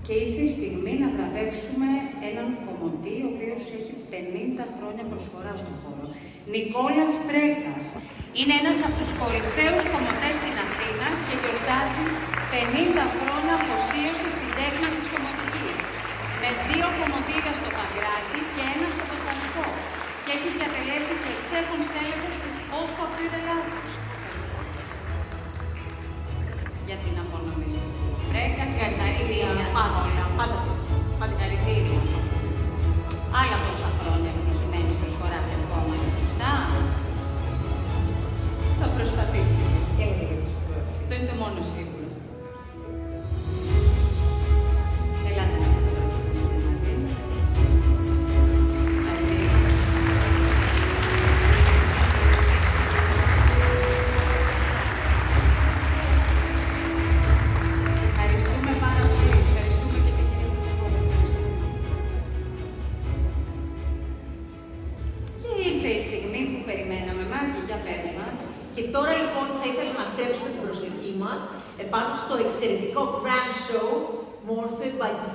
Και ήρθε η στιγμή να βραβεύσουμε έναν κομμωτή, ο οποίος έχει 50 χρόνια προσφορά στον χώρο. Νικόλας Πρέκας. Είναι ένας από τους κορυφαίους κομμωτές στην Αθήνα και γιορτάζει 50 χρόνια αφοσίωση στην τέχνη της κομμωτικής. Με 2 κομμωτήρια στο Παγκράτη και 1 στο Βοτανικό. Και έχει διατελέσει και εξέχον στέλεχος της Haute Couture Ελλάδος. Για την απονομή σου. Πρέκα, συγχαρητήρια. Πάντα. Συγχαρητήρια. Άλλα τόσα χρόνια επιτυχημένης προσφοράς ευχόμαστε, σωστά. Θα προσπαθήσει. Αυτό είναι το μόνο σίγουρο. Ελάτε να φωτογραφηθείτε μαζί. Συγχαρητήρια. Ευχαριστούμε πάρα πολύ. Ευχαριστούμε και την κυρία Πρωθυπουργό. Και ήρθε η στιγμή που περιμέναμε. Μάρκη, για πες μας. Και τώρα λοιπόν θα ήθελα να στρέψουμε την προσοχή μας επάνω στο εξαιρετικό Grand Show Morphe by Design.